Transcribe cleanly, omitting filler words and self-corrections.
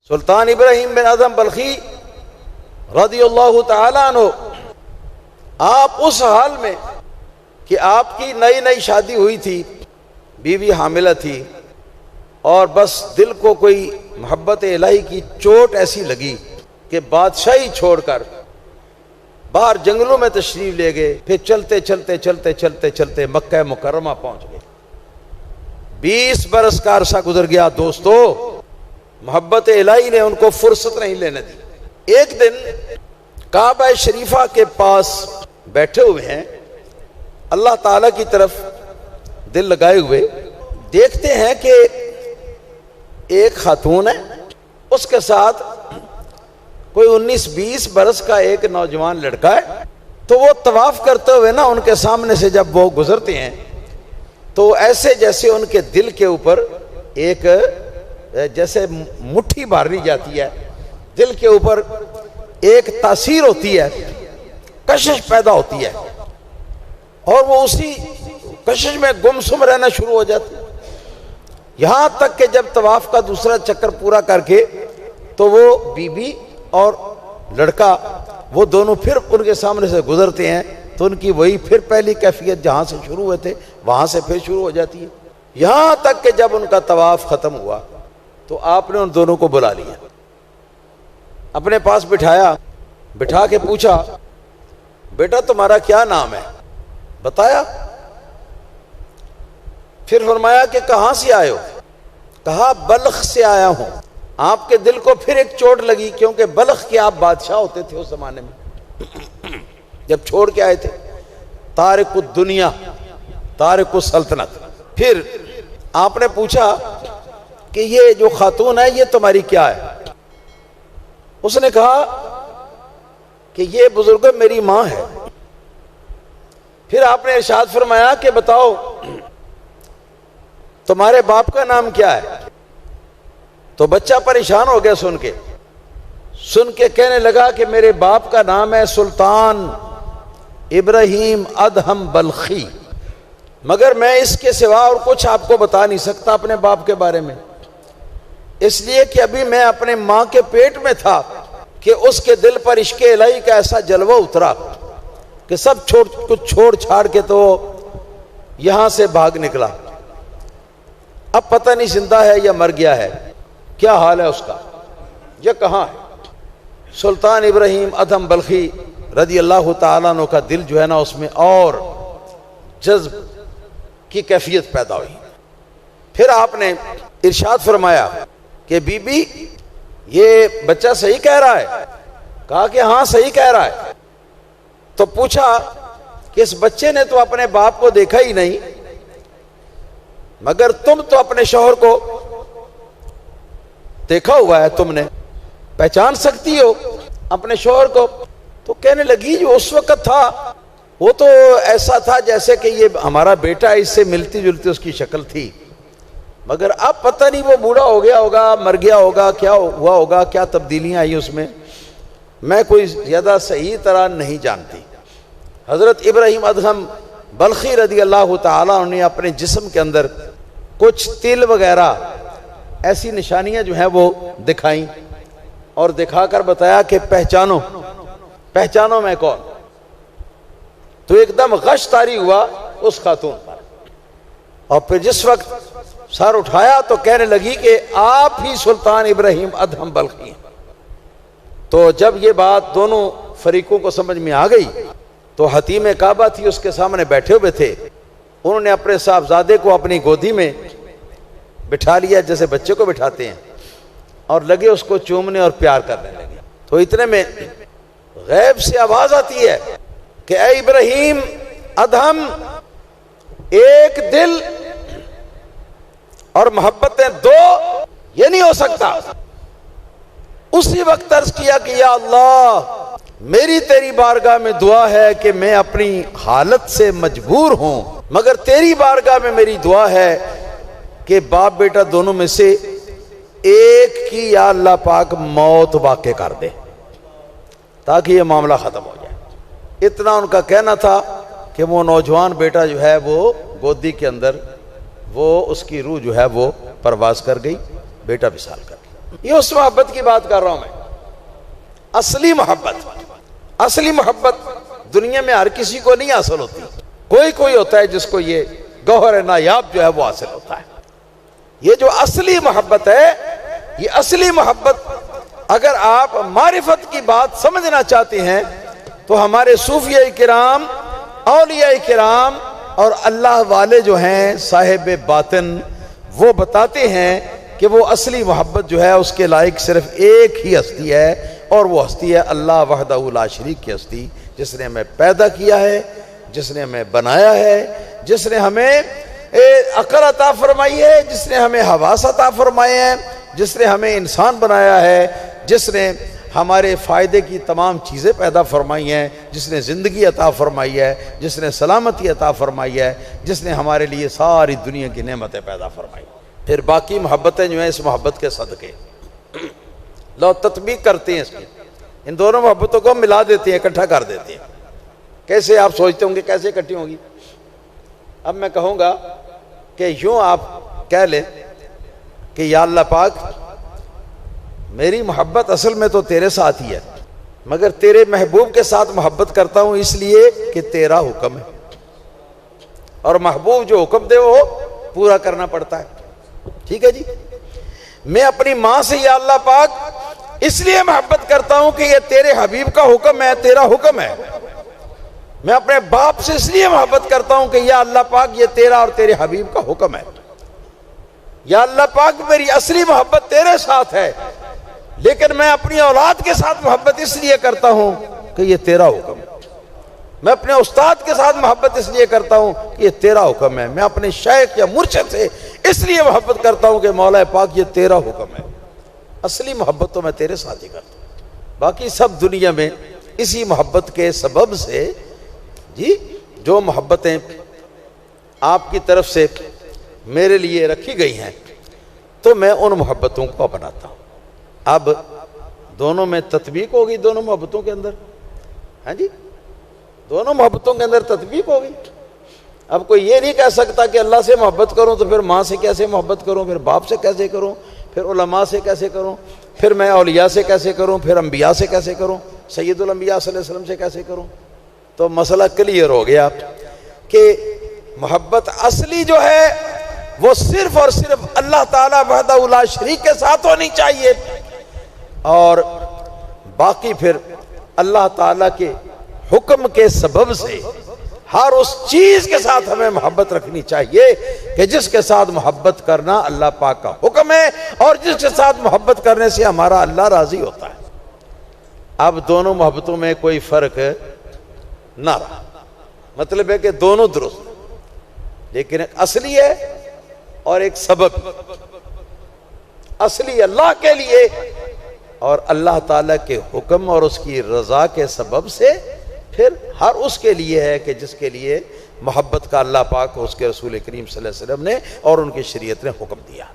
सुल्तान इब्राहिम बिन अदहम बल्खी रज़ियल्लाहु ताला अन्हु, आप उस हाल में कि आपकी नई नई शादी हुई थी, बीवी हामिला थी और बस दिल को कोई मोहब्बत इलाही की चोट ऐसी लगी कि बादशाही छोड़कर बाहर जंगलों में तशरीफ ले गए। फिर चलते चलते चलते चलते चलते मक्का मुकर्रमा पहुंच गए। 20 बरस का अरसा गुजर गया। दोस्तों, मोहब्बत इलाही ने उनको फुर्सत नहीं लेने दी। एक दिन काबा शरीफा के पास बैठे हुए हैं, अल्लाह ताला की तरफ दिल लगाए हुए, देखते हैं कि एक खातून है, उसके साथ कोई 19-20 बरस का एक नौजवान लड़का है। तो वो तवाफ करते हुए ना उनके सामने से जब वो गुजरते हैं तो ऐसे जैसे उनके दिल के ऊपर एक जैसे मुट्ठी मारी जाती है, दिल के ऊपर एक तासीर होती है, कशिश पैदा होती है और वो उसी कशिश में गुमसुम रहना शुरू हो जाती है। यहां तक कि जब तवाफ का दूसरा चक्कर पूरा करके तो वो बीबी और लड़का वो दोनों फिर उनके सामने से गुजरते हैं तो उनकी वही फिर पहली कैफियत जहां से शुरू हुए थे वहां से फिर शुरू हो जाती है। यहां तक कि जब उनका तवाफ खत्म हुआ तो आपने उन दोनों को बुला लिया, अपने पास बिठाया, बिठा के पूछा, बेटा तुम्हारा क्या नाम है? बताया। फिर फरमाया कि कहां से आए हो? कहा बल्ख से आया हूं। आपके दिल को फिर एक चोट लगी, क्योंकि बल्ख के आप बादशाह होते थे उस जमाने में जब छोड़ के आए थे, तारिकुद दुनिया, तारिकुस सल्तनत। फिर आपने पूछा कि ये जो खातून है ये तुम्हारी क्या है? उसने कहा कि ये बुजुर्ग मेरी मां है। फिर आपने इरशाद फरमाया कि बताओ तुम्हारे बाप का नाम क्या है? तो बच्चा परेशान हो गया सुन के कहने लगा कि मेरे बाप का नाम है सुल्तान इब्राहिम अदहम बल्खी, मगर मैं इसके सिवा और कुछ आपको बता नहीं सकता अपने बाप के बारे में, इसलिए कि अभी मैं अपने मां के पेट में था कि उसके दिल पर इश्क़ इलाही का ऐसा जलवा उतरा कि सब कुछ छोड़ छाड़ के तो यहां से भाग निकला। अब पता नहीं जिंदा है या मर गया है, क्या हाल है उसका, यह कहां है? सुल्तान इब्राहिम अदहम बल्खी रज़ियल्लाहु ताला अन्हु का दिल जो है ना उसमें और जज्ब की कैफियत पैदा हुई। फिर आपने इरशाद फरमाया कि बीबी ये बच्चा सही कह रहा है? कहा कि हाँ सही कह रहा है। तो पूछा कि इस बच्चे ने तो अपने बाप को देखा ही नहीं, मगर तुम तो अपने शौहर को देखा हुआ है, तुमने पहचान सकती हो अपने शौहर को? तो कहने लगी जो उस वक्त था वो तो ऐसा था जैसे कि ये हमारा बेटा, इससे मिलती जुलती उसकी शक्ल थी, मगर अब पता नहीं वो बूढ़ा हो गया होगा, मर गया होगा, क्या हुआ होगा, क्या तब्दीलियां आई उसमें, मैं कोई ज्यादा सही तरह नहीं जानती। हजरत इब्राहिम अदहम बल्खी रज़ियल्लाहु ताला अन्हु ने अपने जिस्म के अंदर कुछ तिल वगैरह ऐसी निशानियां जो हैं वो दिखाई और दिखाकर बताया कि पहचानो पहचानो मैं कौन। तो एकदम गश तारी हुआ उस खातून पर, और फिर जिस वक्त सर उठाया तो कहने लगी कि आप ही सुल्तान इब्राहिम अदहम बल्खी हैं। तो जब ये बात दोनों फरीकों को समझ में आ गई तो हतीम काबा थी, उसके सामने बैठे हुए थे, उन्होंने अपने साहबजादे को अपनी गोदी में बिठा लिया जैसे बच्चे को बिठाते हैं और लगे उसको चूमने और प्यार करने लगे। तो इतने में गैब से आवाज आती है कि ऐ इब्राहिम अदहम, एक दिल और मोहब्बतें दो, ये नहीं हो सकता। उसी वक्त अर्ज किया कि या अल्लाह, मेरी तेरी बारगाह में दुआ है कि मैं अपनी हालत से मजबूर हूं, मगर तेरी बारगाह में मेरी दुआ है कि बाप बेटा दोनों में से एक की या अल्लाह पाक मौत वाक़े कर दे ताकि ये मामला खत्म हो जाए। इतना उनका कहना था कि वो नौजवान बेटा जो है वो गोदी के अंदर, वो उसकी रूह जो है वो परवास कर गई, बेटा विसाल कर गया। ये उस मोहब्बत की बात कर रहा हूं मैं, असली मोहब्बत। असली मोहब्बत दुनिया में हर किसी को नहीं हासिल होती, कोई कोई होता है जिसको ये गौहर नायाब जो है वो हासिल होता है। ये जो असली मोहब्बत है, ये असली मोहब्बत अगर आप मारिफत की बात समझना चाहते हैं तो हमारे सूफिया किराम, औलिया किराम और अल्लाह वाले जो हैं साहिब बातिन, वो बताते हैं कि वो असली मोहब्बत जो है उसके लायक सिर्फ एक ही हस्ती है, और वो हस्ती है अल्लाह वहदहू ला शरीक की हस्ती, जिसने हमें पैदा किया है, जिसने हमें बनाया है, जिसने हमें अकल अता फरमाई है, जिसने हमें हवास अता फरमाए हैं, जिसने हमें इंसान बनाया है, जिसने हमारे फ़ायदे की तमाम चीज़ें पैदा फरमाई हैं, जिसने ज़िंदगी अता फरमाई है, जिसने सलामती अता फरमाई है, जिसने हमारे लिए सारी दुनिया की नेमतें पैदा फरमाई। फिर बाकी मोहब्बतें जो हैं इस मोहब्बत के सदक़े लो तत्बीक करते हैं इसकी, इन दोनों मोहब्बतों को मिला देते हैं, इकट्ठा कर देते हैं। कैसे आप सोचते होंगे कैसे इकट्ठी होंगी? अब मैं कहूँगा कि यूँ आप कह लें कि या अल्लाह पाक, मेरी मोहब्बत असल में तो तेरे साथ ही है, मगर तेरे महबूब के साथ मोहब्बत करता हूँ इसलिए कि तेरा हुक्म है, और महबूब जो हुक्म दे वो पूरा करना पड़ता है। ठीक है जी। मैं अपनी माँ से या अल्लाह पाक इसलिए मोहब्बत करता हूँ कि ये तेरे हबीब का हुक्म है, तेरा हुक्म है। मैं अपने बाप से इसलिए मोहब्बत करता हूँ कि या अल्लाह पाक ये तेरा और तेरे हबीब का हुक्म है। या अल्लाह पाक मेरी असली मोहब्बत तेरे साथ है, लेकिन मैं अपनी औलाद के साथ मोहब्बत इसलिए करता हूं कि ये तेरा हुक्म है। मैं अपने उस्ताद के साथ मोहब्बत इसलिए करता हूं कि ये तेरा हुक्म है। मैं अपने शेख या मुर्शिद से इसलिए मोहब्बत करता हूं कि मौला पाक ये तेरा हुक्म है। असली मोहब्बत तो मैं तेरे साथ ही करता हूं, बाकी सब दुनिया में इसी मोहब्बत के सबब से जी जो मोहब्बतें आपकी तरफ से मेरे लिए रखी गई हैं, तो मैं उन मोहब्बतों को अपनाता हूं। अब दोनों में तत्बीक होगी, दोनों मोहब्बतों के अंदर, हाँ जी, दोनों मोहब्बतों के अंदर तत्बीक होगी। अब कोई ये नहीं कह सकता कि अल्लाह से मोहब्बत करूं तो फिर माँ से कैसे मोहब्बत करूं, फिर बाप से कैसे करूं, फिर उलमा से कैसे करूं, फिर मैं औलिया से कैसे करूं, फिर अंबिया से कैसे करूं, सैयदुल अंबिया सल्लल्लाहु अलैहि वसल्लम से कैसे करूं। तो मसला क्लियर हो गया कि मोहब्बत असली जो है वो सिर्फ और सिर्फ अल्लाह ताला वहदहू ला शरीक के साथ होनी चाहिए, और बाकी फिर अल्लाह ताला के हुक्म के सबब से हर उस चीज के साथ हमें मोहब्बत रखनी चाहिए कि जिसके साथ मोहब्बत करना अल्लाह पाक का हुक्म है, और जिसके साथ मोहब्बत करने से हमारा अल्लाह राजी होता है। अब दोनों मोहब्बतों में कोई फर्क ना रहा, मतलब है कि दोनों दुरुस्त, लेकिन एक असली है और एक सबब। असली अल्लाह के लिए और अल्लाह ताला के हुक्म और उसकी रजा के सबब से, फिर हर उसके लिए है कि जिसके लिए मोहब्बत का अल्लाह पाक उसके रसूल करीम सल्लल्लाहु अलैहि वसल्लम ने और उनकी शरीयत ने हुक्म दिया।